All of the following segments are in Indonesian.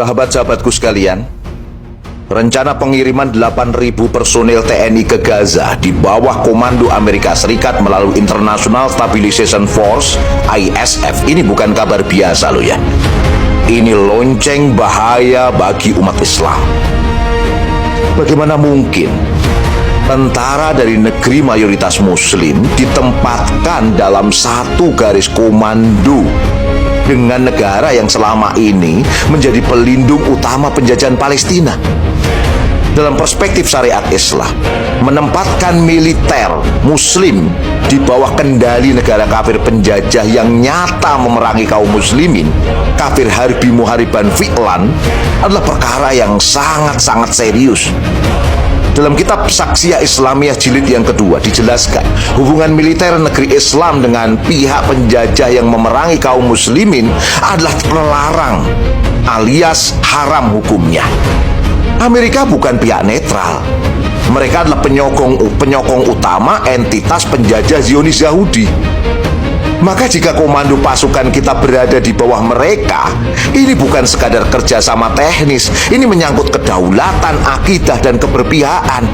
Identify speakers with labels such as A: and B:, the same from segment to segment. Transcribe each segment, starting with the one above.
A: Sahabat-sahabatku sekalian, rencana pengiriman 8.000 personil TNI ke Gaza di bawah komando Amerika Serikat melalui International Stabilization Force (ISF) ini bukan kabar biasa loh ya. Ini lonceng bahaya bagi umat Islam. Bagaimana mungkin tentara dari negeri mayoritas muslim ditempatkan dalam satu garis komando dengan negara yang selama ini menjadi pelindung utama penjajahan Palestina? Dalam perspektif syariat Islam, menempatkan militer muslim di bawah kendali negara kafir penjajah yang nyata memerangi kaum muslimin, kafir harbi muhariban fi'lan, adalah perkara yang sangat-sangat serius. Dalam kitab Saksiyah Islamiyah jilid yang kedua dijelaskan, hubungan militer negeri Islam dengan pihak penjajah yang memerangi kaum muslimin adalah terlarang alias haram hukumnya. Amerika bukan pihak netral. Mereka adalah penyokong utama entitas penjajah Zionis Yahudi. Maka jika komando pasukan kita berada di bawah mereka, ini bukan sekadar kerjasama teknis, ini menyangkut kedaulatan, akidah, dan keberpihakan.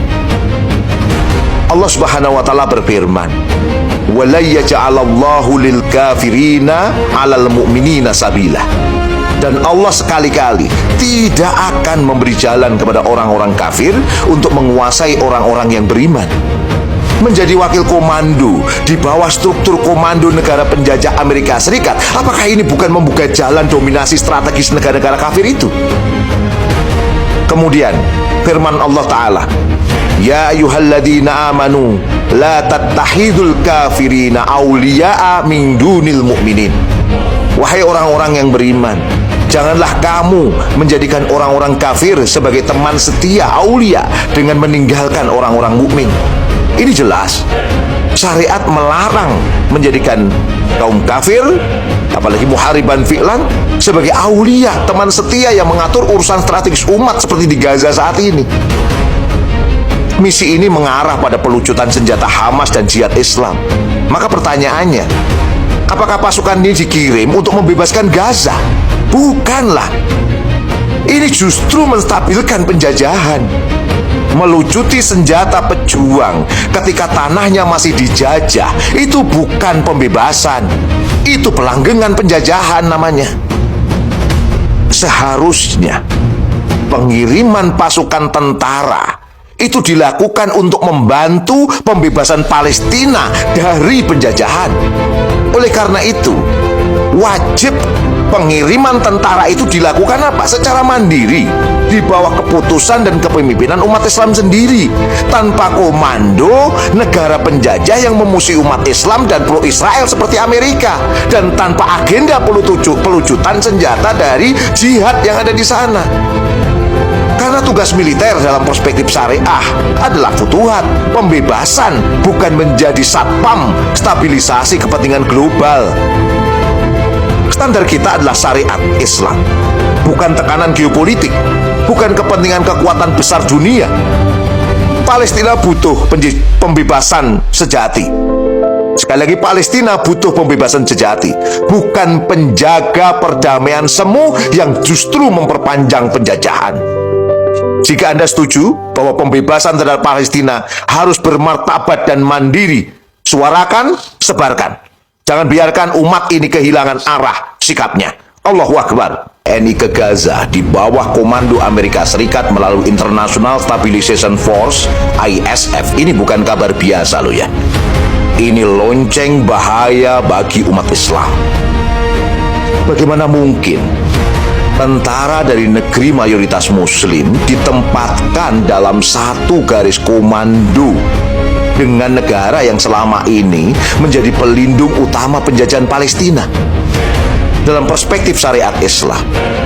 A: Allah Subhanahu wa Ta'ala berfirman, "Wala yaj'alallahu lil kafirina 'alal mu'minina sabila." Dan Allah sekali-kali tidak akan memberi jalan kepada orang-orang kafir untuk menguasai orang-orang yang beriman. Menjadi wakil komando di bawah struktur komando negara penjajah Amerika Serikat, apakah ini bukan membuka jalan dominasi strategis negara-negara kafir itu? Kemudian firman Allah Ta'ala, "Ya ayyuhalladzina amanu la tattahidul kafirina awliya'a min dunil mu'minin." Wahai orang-orang yang beriman, janganlah kamu menjadikan orang-orang kafir sebagai teman setia aulia dengan meninggalkan orang-orang mukmin. Ini jelas syariat melarang menjadikan kaum kafir, apalagi muhariban fi'lan, sebagai aulia, teman setia yang mengatur urusan strategis umat seperti di Gaza saat ini. Misi ini mengarah pada pelucutan senjata Hamas dan jihad Islam. Maka pertanyaannya, apakah pasukan ini dikirim untuk membebaskan Gaza? Bukanlah. Ini justru menstabilkan penjajahan, melucuti senjata pejuang ketika tanahnya masih dijajah. Itu bukan pembebasan, itu pelanggengan penjajahan namanya. Seharusnya pengiriman pasukan tentara itu dilakukan untuk membantu pembebasan Palestina dari penjajahan. Oleh karena itu, wajib pengiriman tentara itu dilakukan secara mandiri, di bawah keputusan dan kepemimpinan umat Islam sendiri, tanpa komando negara penjajah yang memusuhi umat Islam dan pro Israel seperti Amerika, dan tanpa agenda pelucutan senjata dari jihad yang ada di sana. Karena tugas militer dalam perspektif syariah adalah futuhat, pembebasan, bukan menjadi satpam stabilisasi kepentingan global. Standar kita adalah syariat Islam, bukan tekanan geopolitik, bukan kepentingan kekuatan besar dunia. Palestina butuh pembebasan sejati. Sekali lagi, Palestina butuh pembebasan sejati, bukan penjaga perdamaian semu yang justru memperpanjang penjajahan. Jika Anda setuju bahwa pembebasan terhadap Palestina harus bermartabat dan mandiri, suarakan, sebarkan. Jangan biarkan umat ini kehilangan arah sikapnya. Allahu Akbar. TNI ke Gaza di bawah komando Amerika Serikat melalui International Stabilization Force (ISF) ini bukan kabar biasa loh ya. Ini lonceng bahaya bagi umat Islam. Bagaimana mungkin tentara dari negeri mayoritas muslim ditempatkan dalam satu garis komando dengan negara yang selama ini menjadi pelindung utama penjajahan Palestina? Dalam perspektif syariat Islam,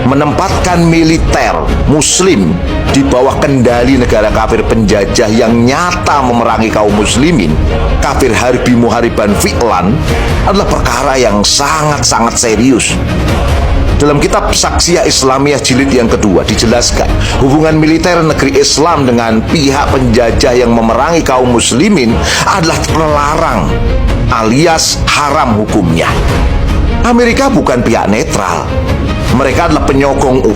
A: menempatkan militer muslim di bawah kendali negara kafir penjajah yang nyata memerangi kaum muslimin, kafir harbi muhariban fi'lan, adalah perkara yang sangat-sangat serius. Dalam kitab Saksiyah Islamiyah jilid yang kedua dijelaskan, hubungan militer negeri Islam dengan pihak penjajah yang memerangi kaum muslimin adalah terlarang alias haram hukumnya. Amerika bukan pihak netral. Mereka adalah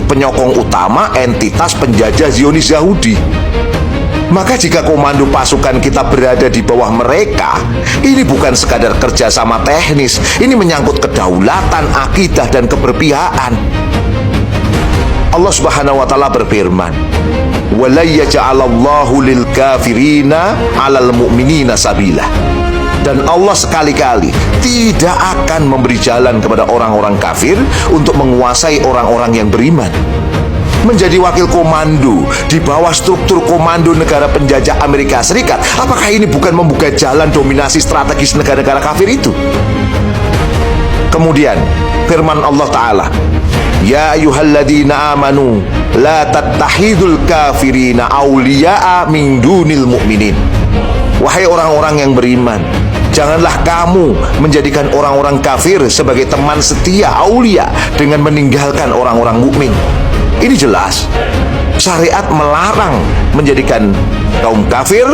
A: penyokong utama entitas penjajah Zionis Yahudi. Maka jika komando pasukan kita berada di bawah mereka, ini bukan sekadar kerjasama teknis, ini menyangkut kedaulatan, akidah, dan keberpihakan. Allah Subhanahu wa taala berfirman, "Wala yaj'alallahu lil kafirina 'alal mu'minina sabila." Dan Allah sekali-kali tidak akan memberi jalan kepada orang-orang kafir untuk menguasai orang-orang yang beriman. Menjadi wakil komando di bawah struktur komando negara penjajah Amerika Serikat, apakah ini bukan membuka jalan dominasi strategis negara-negara kafir itu? Kemudian firman Allah Ta'ala, "Ya ayyuhalladzina amanu la tattahidul kafirina awliya'a min dunil mu'minin." Wahai orang-orang yang beriman, janganlah kamu menjadikan orang-orang kafir sebagai teman setia aulia dengan meninggalkan orang-orang mukmin. Ini jelas syariat melarang menjadikan kaum kafir